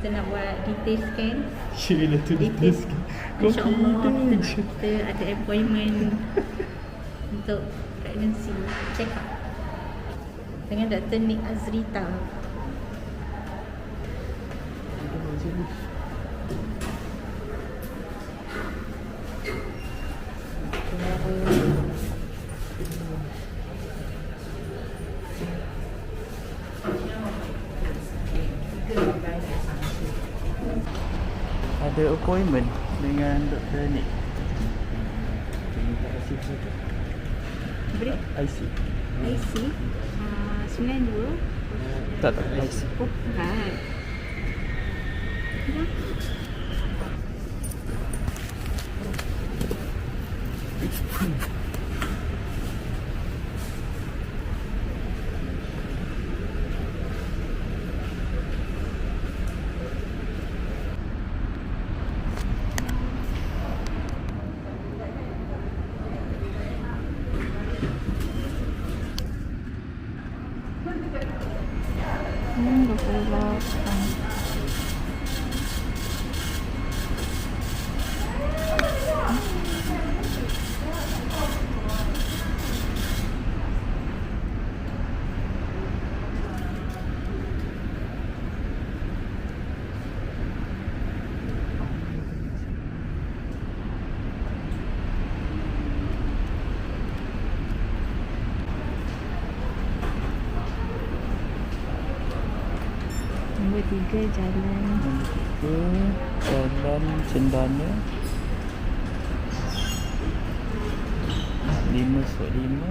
kita nak buat detail scan. Yelah tu detail scan. InsyaAllah kita ada appointment untuk pregnancy check up dengan Dr. Nick Azrita. Ada appointment dengan Dr. Nick. Minta IC tu. Beri IC. IC 92. Tak IC. Oh, bukan. Nombor 3 Jalan Jalan Cendana 5/5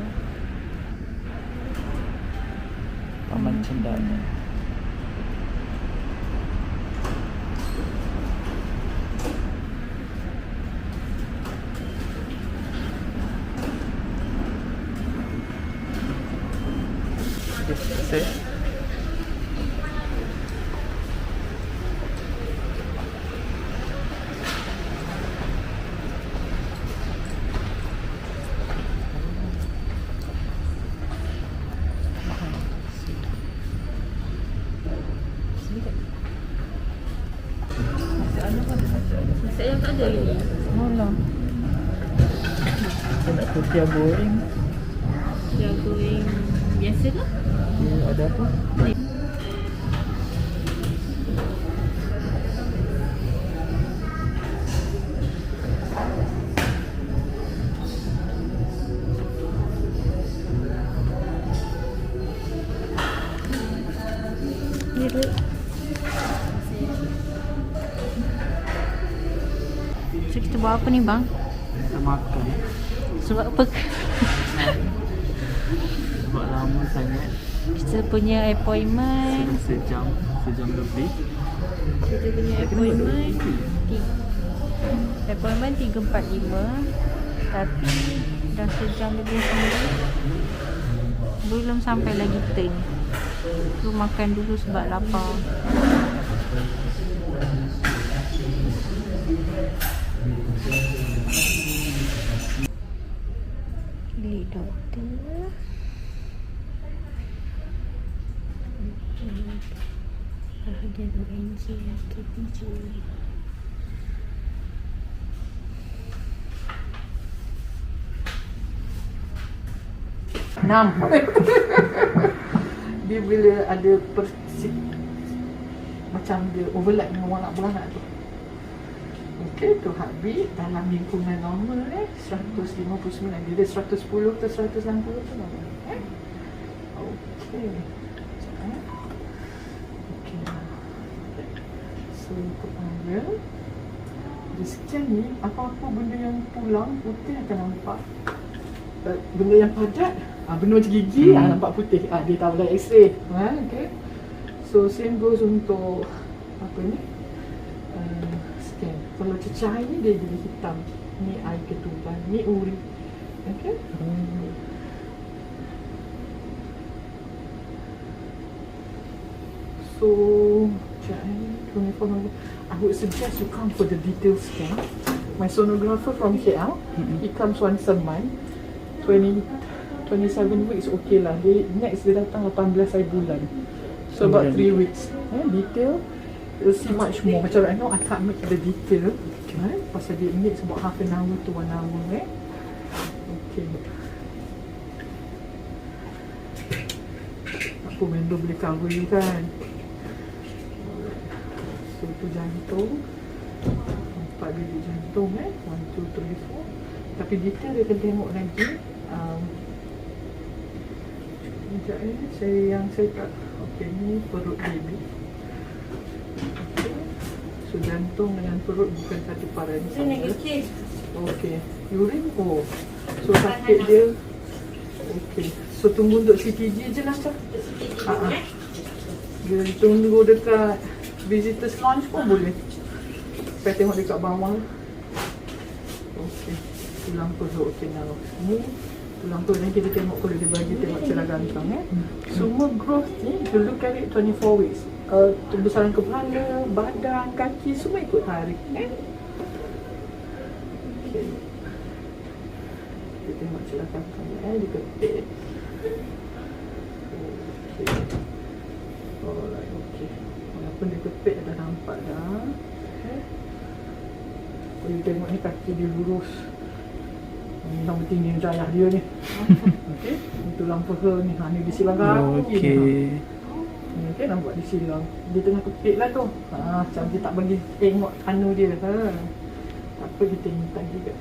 Taman Cendana. Okay, saya tak ada lagi. malam. Saya nak kutia goreng. Dia goreng biasa ke? Ya, ada apa? Ya, baik. So kita buat apa ni bang? Kita makan. Sebab apa? Sebab lama sangat. Kita punya appointment. Sejam lebih. Kita punya appointment 3:45. Tapi dah sejam lebih sendiri. Belum sampai lagi turn. Lu makan dulu sebab lapar. Pilih doktor. Bahagian ONG KPJ. Dia bila ada macam dia overlap dengan anak beranak tu. Okey, tu heartbeat dalam lingkungan normal 159. Dia ada 110 ke 160 tu normal. Okey. Okey. So, ikut ambil. Di sekian ni, apa-apa benda yang pulang putih akan nampak. Benda yang padat, benda macam gigi nampak putih. Dia tahu lah X-ray. Okay. So same goes untuk apa ni? Scan. Kalau cecah ni dia jadi hitam. Ni air ketuban, ni uri. Okay. So, I would suggest you come for the detail scan. My sonographer from KL, he comes once a month. 27 weeks okay lah. Next dia datang 18 hari bulan. So about 3 weeks. Detail you'll see much more. Macam right now, I can't make the detail. Pasal dia mix about half an hour to 1 hour. Okay. Apa window boleh cover you kan? So, itu jantung. 4 bilik jantung 1, 2, 3, 4. Tapi detail dia akan tengok lagi. Sekejap saya tak. Okay, ni perut baby. Okay. So, jantung dengan perut bukan satu para yang sama. Okay. Urine, so sakit dia. Okay. So, tunggu untuk CTG je lah kan? Dia tunggu dekat visitors lounge pun boleh. Saya tengok dekat bawah. Okay. Tulang perut. Okay, now. Ni tulang perut ni kita tengok kalau dia bagi tengok celah gantang. Semua growth ni, if you look at it 24 weeks. Besaran kepala, badan, kaki semua ikut tarik. Okay. Kita tengok celah gantang dia kepit. Okay. Alright, okay. Walaupun dia kepit dah nampak dah. Okay. Kalau you tengok ni kaki dia lurus. Ni sama tinggi jayah dia ni. Okey, ni tulang peha ni. Ni disilang kaki. Okey. Ni okey nampak disilang. Dia tengah kepit lah tu. Macam dia tak bagi tengok anu dia. Apa kita minta juga.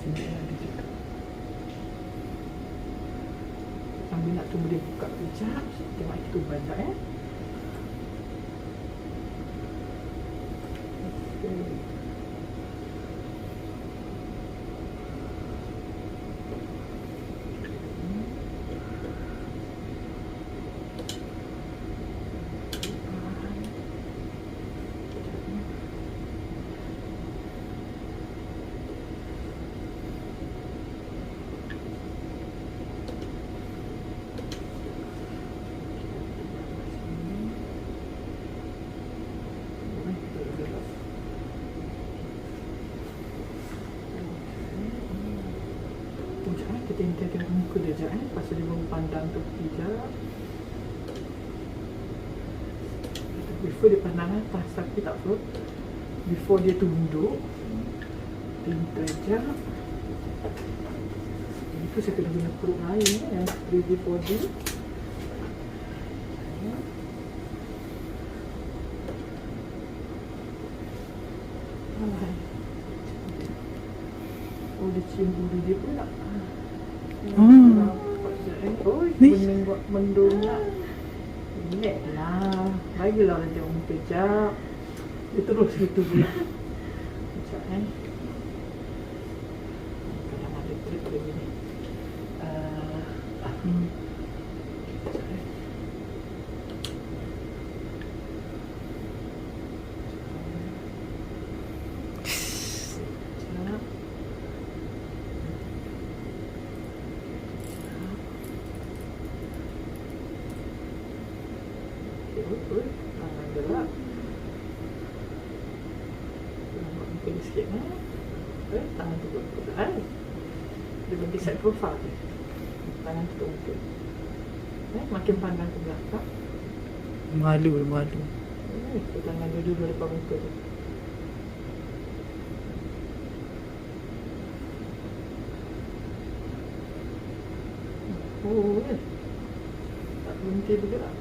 Sini ada juga. Sambil nak tunggu dia buka kejap. Tengok itu banyak Kita tengok muka dia sekejap pasal dia baru pandang tepi sekejap. Before dia pandang atas tapi tak apa. Before dia tunduk, tinta sekejap. Itu saya kena guna perut lain yang 3D 4D. Oh, dia cium bulu dia pula. Bening buat mendungnya. Relax lah. Bagilah orang tengok muka sekejap. Dia terus gitu pula. Sekejap kadang ada trik dia gini. Gerak. Nampak muka dia sikit tangan tutup muka. Dia bagi side profile dia. Tangan tutup muka. Makin pandang ke belakang. Malu. Tangan dia dulu depan muka dia. Tak berhenti bergerak.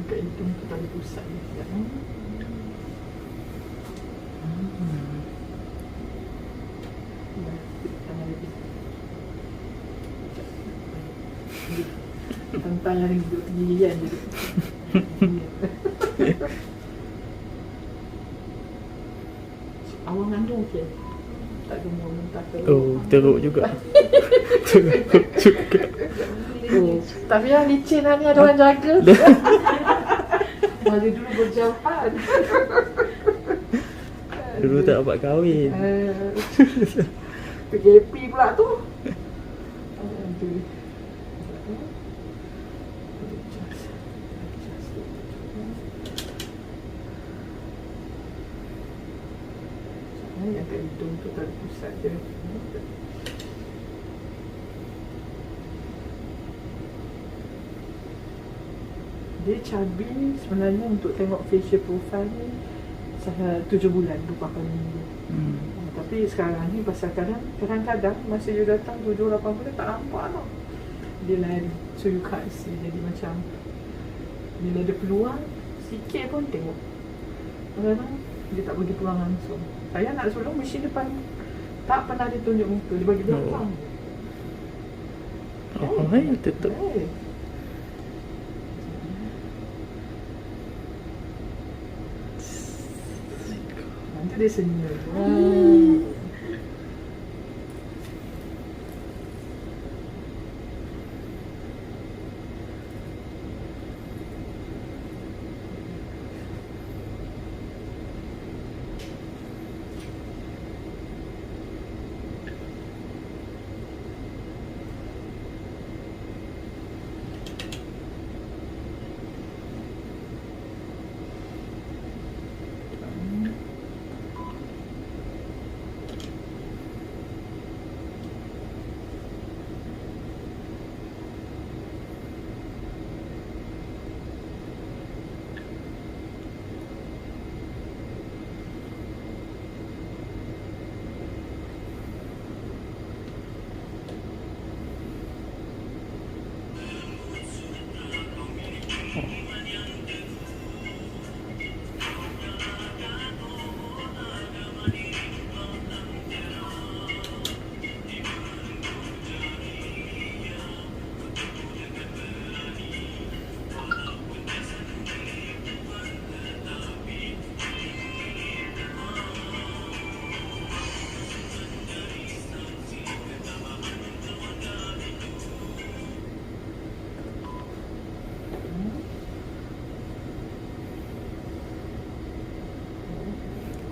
Kat hidung tu tali pusat ni sekejap tangan lagi. Tentang yang duduk gilian je. Awal mengandung okey. Tak gemuk muntah teruk. Teruk juga. Tapi yang licin ni ada orang jaga. Dia dulu berjauhan. Dulu tak dapat kahwin. PKP pula tu. Yang kat hidung tu tali pusat dia. Dia cabi sebenarnya untuk tengok facial profile ni 7 bulan, 28 minggu. Tapi sekarang ni pasal kadang-kadang masa you datang 7-8 bulan tak nampak tau. Dia lari. So you can't see. Jadi macam bila ada peluang sikit pun tengok. Kadang-kadang dia tak bagi peluang langsung. Saya nak sulung mesin depan tak pernah dia tunjuk muka. Dia bagi belakang. Tetap. Nanti dia senyum.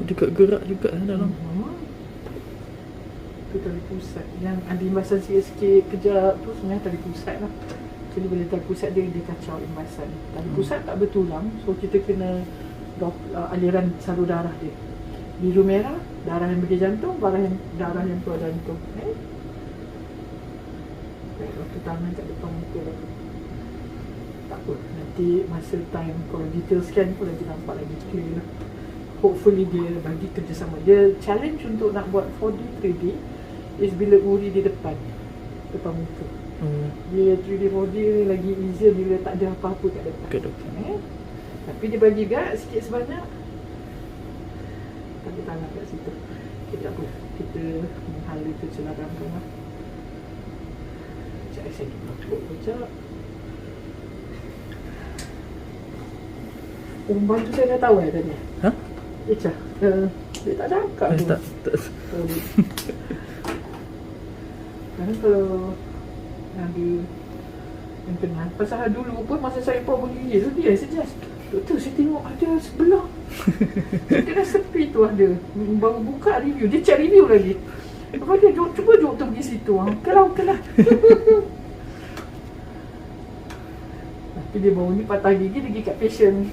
Juga gerak juga dalam. Itu tali pusat. Yang ada imbasan sikit-sikit kejap tu sebenarnya tali pusat lah. Jadi bila tali pusat dia kacau imbasan. Tali pusat tak bertulang, so kita kena aliran salur darah dia. Biru merah, darah yang pergi jantung, darah yang keluar jantung. Waktu tangan kat depan muka lah. Tak apa, nanti masa time kalau detail scan pun lagi nampak lagi clear lah. Hopefully dia bagi kerjasama. Dia challenge untuk nak buat 4D, 3D is bila uri di depan muka. Dia 3D, 4D lagi easier bila tak ada apa-apa kat depan. Tapi dia bagi guide sikit sebanyak. Tarik tangan kat situ. Okay, tak apa. Kita menghala ke celadangkan lah. Sekejap saya tutup sekejap. Bantu saya dah tahu tadi. Icah, dia tak cakap tu. Tak. Kerana kalau ada yang kenal, pasal dulu pun masa saya pun pergi tu dia suggest, doktor saya tengok ada sebelah. Dia dah sepi tu ada. Baru buka review, dia check review lagi. Lepas dia cuba doktor pergi situ. Okey lah. Tapi dia baru ni patah gigi, dia pergi kat patient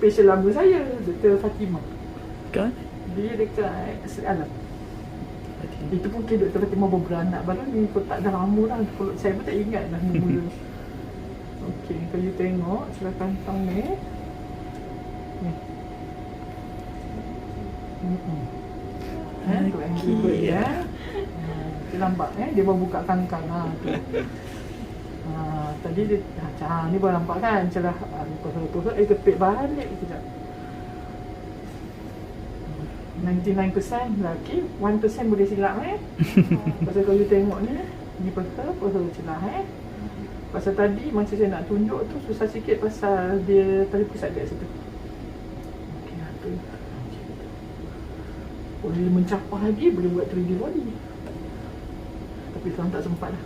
lama saya, Dr. Fatimah. Kan? Dia dekat Seri Alam. Itu pun Dr. Fatimah baru beranak baru ni. Kalau tak dah lama dah. Kalau saya pun tak ingat dah mula-mula. Okey, kalau you tengok celah kantong ni. Tu yang ribet ya. Kita nampak dia baru buka kangkang tu. Tadi dia ni baru nampak kan celah perut kepit balik sekejap. 99% lelaki, 1% boleh silap Pasal kalau you tengok ni peha celah Pasal tadi masa saya nak tunjuk tu susah sikit pasal dia tali pusat kat situ. Okey, apa? Boleh mencapai lagi, boleh buat 3D body. Tapi sekarang tak sempat lah.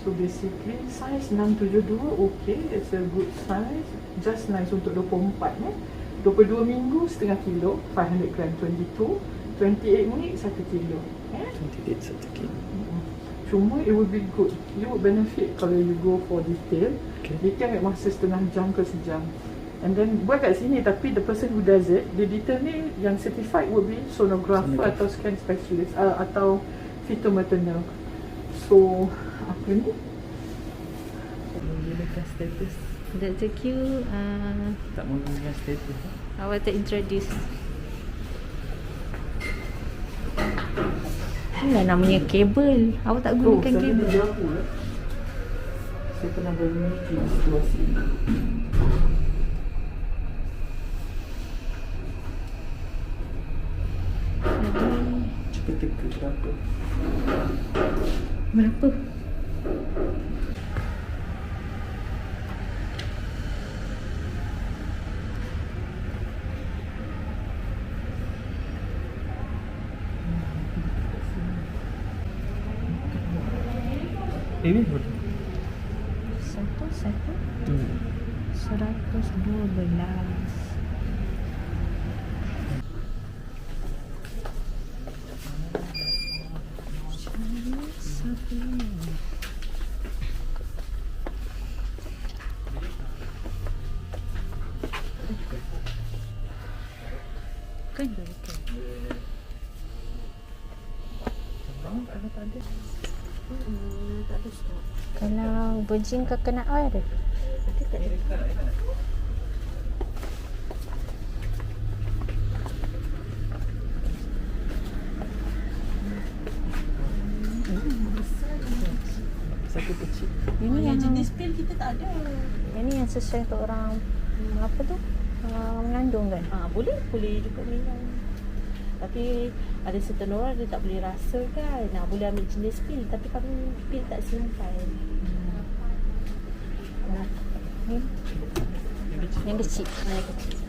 So basically size 672 okay, it's a good size. Just nice untuk 24 22 minggu setengah kilo, 500 gram, 22 28 minit 1 kilo 28 1 kilo. Cuma it would be good, you would benefit kalau you go for detail. Okay. Dia ambil masa setengah jam ke sejam. And then buat kat sini, tapi the person who does it, the detail ni yang certified would be sonographer atau scan specialist atau fetal maternal. So apa ni? Menggunakan status. Dr. Q, Tak menggunakan status. awak introduce. Alah, namanya kabel. Awak tak gunakan kabel. Saya pernah bermimpi situasi ini. Cuba teka berapa. Berapa? Ini berapa? Satu. 112. Kan betul. Kalau tak ada. Tak ada stok. Kalau virgin ke kena oil ada? Nanti tak ada. Satu kecil. Ini yang Jenis pil kita tak ada. yang sesuai untuk orang apa tu? Mengandung kan? Boleh juga minum. Tapi ada certain orang dia tak boleh rasa kan. Boleh ambil jenis pil, tapi kami pil tak simpan. Yang kecil. Yang kecil.